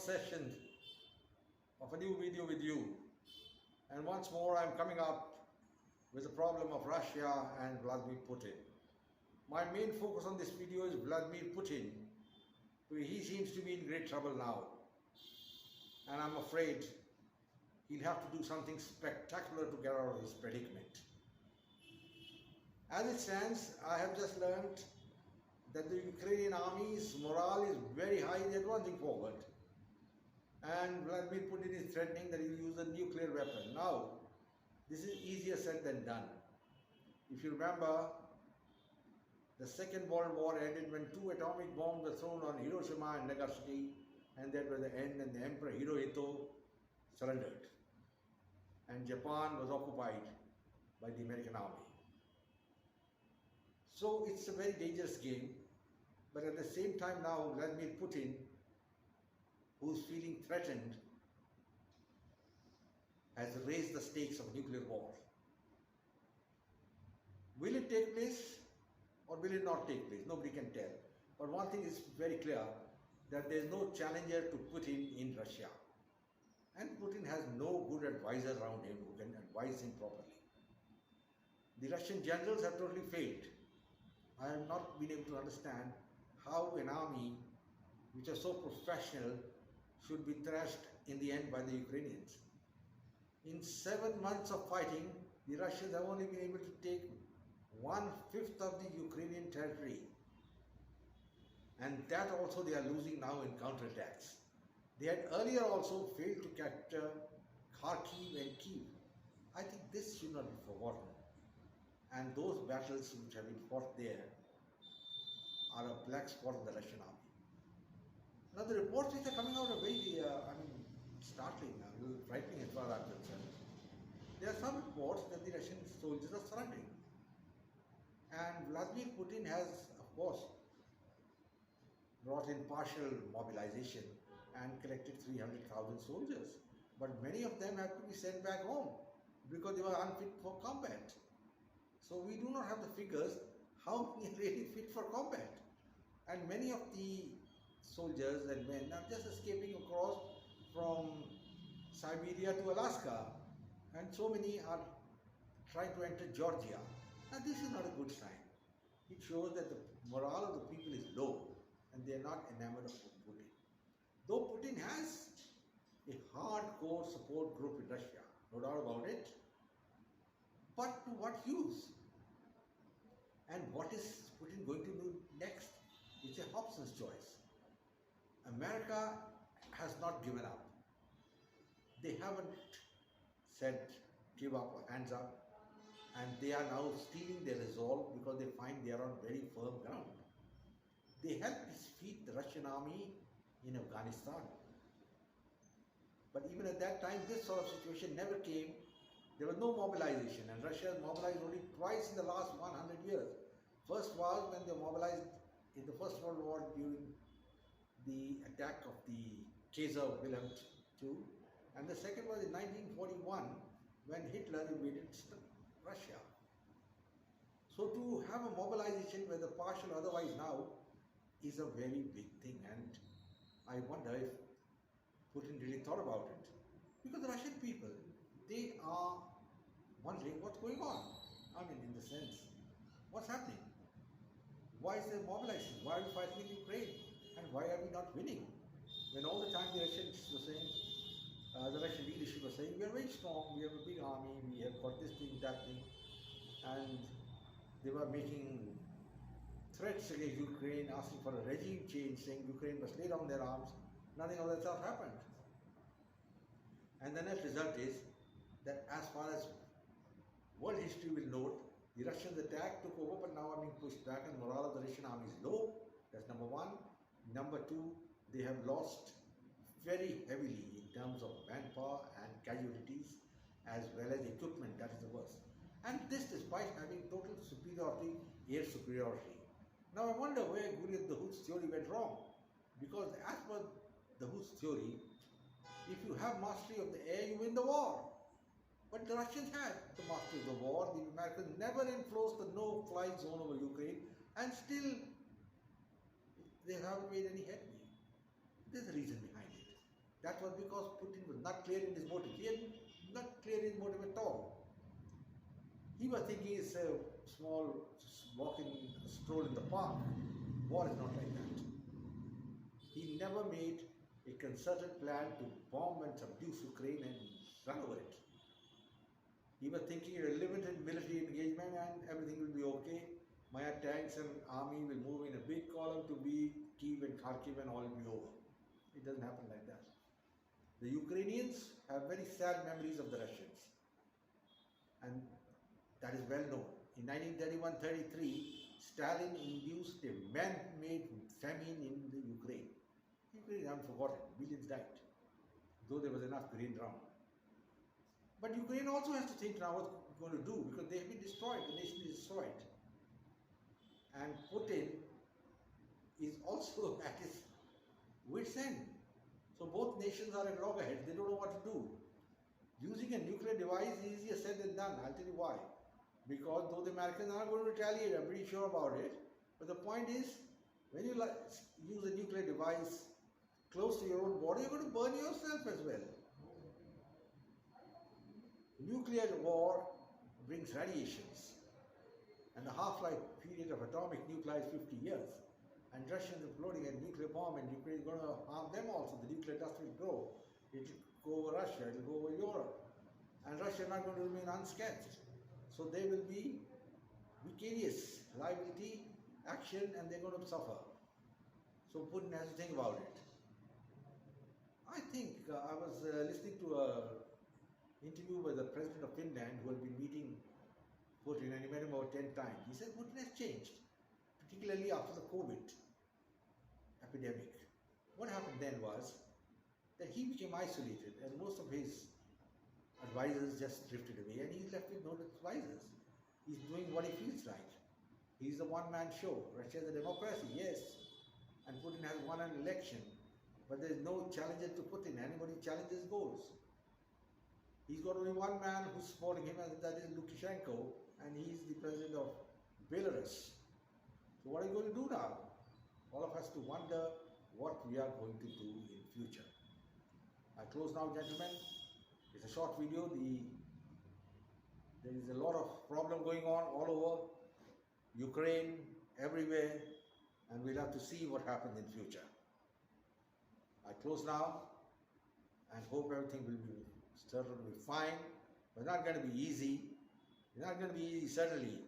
session of a new video with you. And once more I'm coming up with the problem of Russia and Vladimir Putin. My main focus on this video is Vladimir Putin. He seems to be in great trouble now. And I'm afraid he'll have to do something spectacular to get out of this predicament. As it stands, I have just learned that the Ukrainian army's morale is very high, they're advancing forward. And Vladimir Putin is threatening that he will use a nuclear weapon. Now, this is easier said than done. If you remember, the Second World War ended when 2 atomic bombs were thrown on Hiroshima and Nagasaki, and that was the end, and the Emperor Hirohito surrendered. And Japan was occupied by the American army. So it's a very dangerous game, but at the same time now Vladimir Putin, who's feeling threatened, has raised the stakes of nuclear war. Will it take place or will it not take place? Nobody can tell. But one thing is very clear, that there is no challenger to Putin in Russia. And Putin has no good advisor around him who can advise him properly. The Russian generals have totally failed. I have not been able to understand how an army which is so professional should be thrashed in the end by the Ukrainians. In 7 months of fighting, the Russians have only been able to take 1/5 of the Ukrainian territory. And that also they are losing now in counterattacks. They had earlier also failed to capture Kharkiv and Kiev. I think this should not be forgotten. And those battles which have been fought there are a black spot in the Russian army. Now the reports which are coming out are very, startling, a little frightening as far as I'm concerned. There are some reports that the Russian soldiers are surrendering. And Vladimir Putin has, of course, brought in partial mobilization and collected 300,000 soldiers. But many of them have to be sent back home because they were unfit for combat. So we do not have the figures how many are really fit for combat. And many of the soldiers and men are just escaping across from Siberia to Alaska, and so many are trying to enter Georgia. Now this is not a good sign. It shows that the morale of the people is low and they are not enamored of Putin. Though Putin has a hardcore support group in Russia, no doubt about it, but to what use? And what is Putin going to do next? It's a Hobson's choice. America has not given up. They haven't said give up, hands up, and they are now stealing their resolve because they find they are on very firm ground. They helped defeat the Russian army in Afghanistan. But even at that time, this sort of situation never came. There was no mobilization, and Russia has mobilized only twice in the last 100 years. First was when they mobilized in the First World War during the attack of the Kaiser Wilhelm II, and the second was in 1941 when Hitler invaded Russia. So to have a mobilization, whether partial or otherwise now, is a very big thing, and I wonder if Putin really thought about it. Because the Russian people, they are wondering what's going on. I mean, in the sense, what's happening? Why is there mobilization? Why are we fighting in Ukraine? And why are we not winning? When all the time the Russians were saying, the Russian leadership was saying, we are very strong, we have a big army, we have got this thing, that thing. And they were making threats against Ukraine, asking for a regime change, saying Ukraine must lay down their arms. Nothing of that sort happened. And the net result is that as far as world history will note, the Russians attack, took over, but now are being pushed back, and morale of the Russian army is low. That's number one. Number two, they have lost very heavily in terms of manpower and casualties, as well as equipment. That is the worst. And this despite having total superiority, air superiority. Now I wonder where Guilio Douhet's theory went wrong. Because as per Douhet's theory, if you have mastery of the air, you win the war. But the Russians had the mastery of the war. The Americans never enforced the no-fly zone over Ukraine, and still they haven't made any headway. There's a reason behind it. That was because Putin was not clear in his motive. He had not clear in his motive at all. He was thinking it's a small walking stroll in the park. War is not like that. He never made a concerted plan to bomb and subdue Ukraine and run over it. He was thinking a limited military engagement and everything will be okay. My tanks and army will move in a big column to be Kiev and Kharkiv and all will be over. It doesn't happen like that. The Ukrainians have very sad memories of the Russians, and that is well known. In 1931-33, Stalin induced a man-made famine in the Ukraine. Ukraine is unforgotten, millions died, though there was enough grain around. But Ukraine also has to think now what it's going to do, because they have been destroyed, the nation is destroyed. And Putin is also at his wit's end. So both nations are at loggerheads, they don't know what to do. Using a nuclear device is easier said than done. I'll tell you why. Because though the Americans are going to retaliate, I'm pretty sure about it. But the point is, when you use a nuclear device close to your own border, you're going to burn yourself as well. Nuclear war brings radiations, and the half-life period of atomic nuclei is 50 years. And Russians are floating a nuclear bomb, and Ukraine is going to harm them also. The nuclear dust will grow. It will go over Russia, it will go over Europe. And Russia is not going to remain unscathed. So there will be vicarious liability, action, and they're going to suffer. So Putin has to think about it. I think I was listening to an interview by the president of Finland who had been meeting Putin, and he met him about 10 times. He said Putin has changed, particularly after the COVID epidemic. What happened then was that he became isolated, and most of his advisors just drifted away, and he's left with no advisors. He's doing what he feels like. He's a one-man show. Russia is a democracy, yes, and Putin has won an election, but there is no challenger to Putin. Anybody challenges goes. He's got only one man who's supporting him, and that is Lukashenko, and he's the president of Belarus. So what are you going to do now? All of us to wonder what we are going to do in future. I close now, gentlemen. It's a short video. There is a lot of problem going on all over Ukraine, everywhere, and we'll have to see what happens in future. I close now and hope everything will be certainly fine, but not going to be easy. It's not going to be easy, certainly.